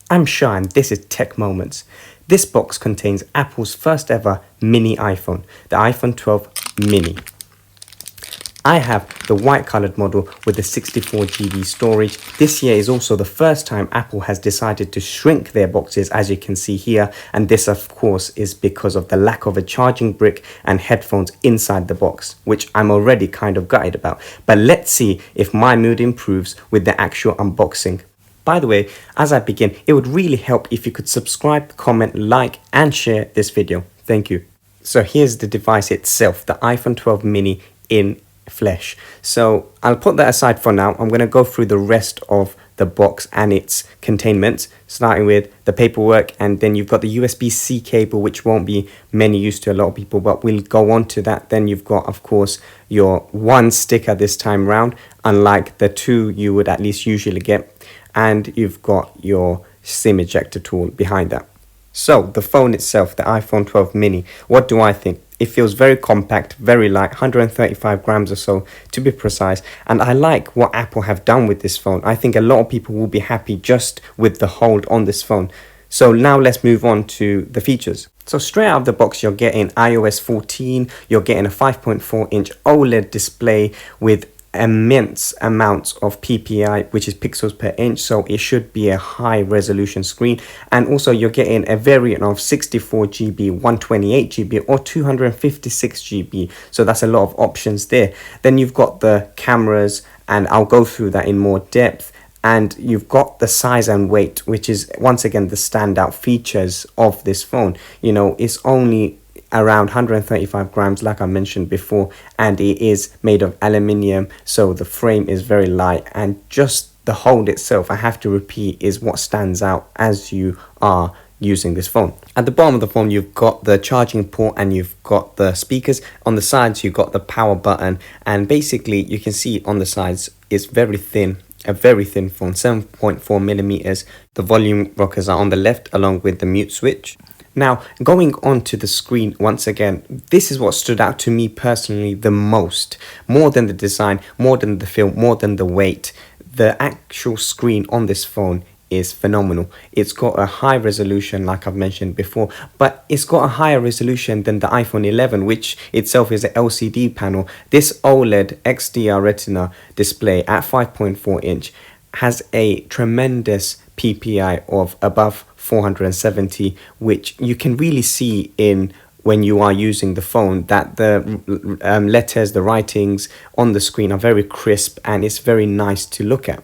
I'm Shah and this is Tech Moments. This box contains Apple's first ever mini iPhone, the iPhone 12 mini. I have the white coloured model with the 64GB storage. This year is also the first time Apple has decided to shrink their boxes, as you can see here, and this of course is because of the lack of a charging brick and headphones inside the box, which I'm already kind of gutted about. But let's see if my mood improves with the actual unboxing. By the way, as I begin, it would really help if you could subscribe, comment, like and share this video. Thank you. So here's the device itself, the iPhone 12 mini in flesh. So I'll put that aside for now. I'm going to go through the rest of the box and its containments, starting with the paperwork, and then you've got the USB-C cable, which won't be many use to a lot of people, but we'll go on to that. Then you've got, of course, your one sticker this time round, unlike the two you would at least usually get, and you've got your SIM ejector tool behind that. So the phone itself, the iPhone 12 mini, what do I think? It feels very compact, very light, 135 grams or so to be precise, and I like what Apple have done with this phone. I think a lot of people will be happy just with the hold on this phone. So now let's move on to the features. So straight out of the box, you're getting iOS 14, you're getting a 5.4-inch OLED display with immense amounts of PPI, which is pixels per inch, so it should be a high resolution screen. And also you're getting a variant of 64GB, 128GB or 256GB, so that's a lot of options there. Then you've got the cameras, and I'll go through that in more depth. And you've got the size and weight, which is once again the standout features of this phone. You know, it's only around 135 grams, like I mentioned before, and it is made of aluminium, so the frame is very light, and just the hold itself, I have to repeat, is what stands out as you are using this phone. At the bottom of the phone, you've got the charging port and you've got the speakers. On the sides, you've got the power button, and basically you can see on the sides it's very thin, a very thin phone, 7.4 millimeters. The volume rockers are on the left along with the mute switch. Now, going on to the screen once again, this is what stood out to me personally the most. More than the design, more than the film, more than the weight. The actual screen on this phone is phenomenal. It's got a high resolution, like I've mentioned before, but it's got a higher resolution than the iPhone 11, which itself is an LCD panel. This OLED XDR Retina display at 5.4 inch has a tremendous PPI of above 470, which you can really see in when you are using the phone, that the letters, the writings on the screen are very crisp and it's very nice to look at.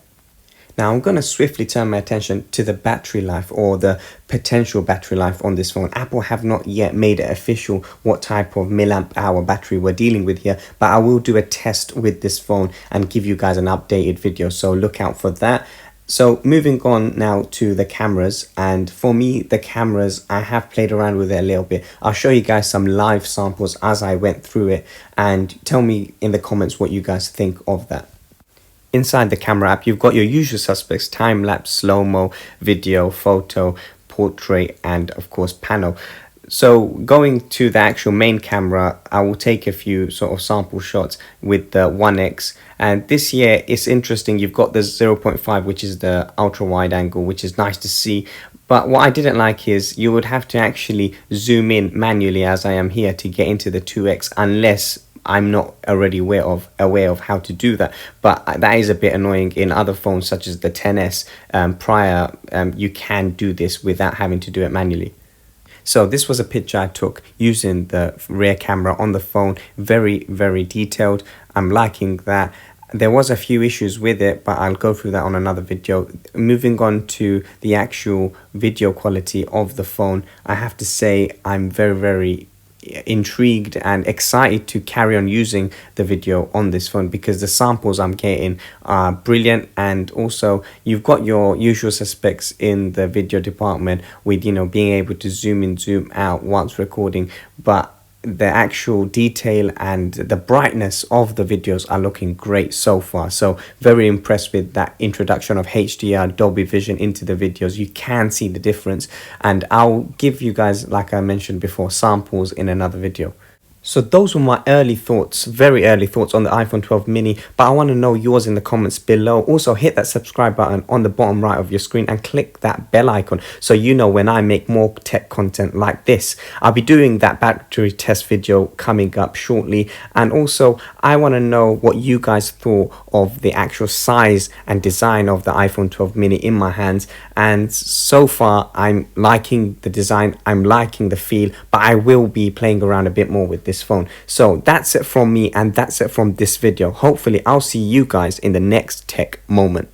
Now I'm going to swiftly turn my attention to the battery life, or the potential battery life on this phone. Apple have not yet made it official what type of milliamp hour battery we're dealing with here, but I will do a test with this phone and give you guys an updated video, so look out for that. So moving on now to the cameras, and for me the cameras, I have played around with it a little bit. I'll show you guys some live samples as I went through it, and tell me in the comments what you guys think of that. Inside the camera app, you've got your usual suspects: time-lapse, slow-mo, video, photo, portrait, and of course panel. So going to the actual main camera, I will take a few sort of sample shots with the 1X. And this year it's interesting, you've got the 0.5, which is the ultra wide angle, which is nice to see. But what I didn't like is you would have to actually zoom in manually, as I am here, to get into the 2X, unless I'm not already aware of how to do that. But that is a bit annoying. In other phones such as the XS prior, you can do this without having to do it manually. So this was a picture I took using the rear camera on the phone. Very, very detailed. I'm liking that. There was a few issues with it, but I'll go through that on another video. Moving on to the actual video quality of the phone, I have to say I'm very, very intrigued and excited to carry on using the video on this phone, because the samples I'm getting are brilliant. And also you've got your usual suspects in the video department with, you know, being able to zoom in, zoom out whilst recording, but the actual detail and the brightness of the videos are looking great so far. So very impressed with that introduction of HDR, Dolby Vision into the videos. You can see the difference, and I'll give you guys, like I mentioned before, samples in another video. So those were my early thoughts, very early thoughts on the iPhone 12 mini, but I want to know yours in the comments below. Also hit that subscribe button on the bottom right of your screen and click that bell icon so you know when I make more tech content like this. I'll be doing that battery test video coming up shortly, and also I want to know what you guys thought of the actual size and design of the iPhone 12 mini in my hands. And so far I'm liking the design, I'm liking the feel, but I will be playing around a bit more with this phone. So that's it from me, and that's it from this video. Hopefully I'll see you guys in the next tech moment.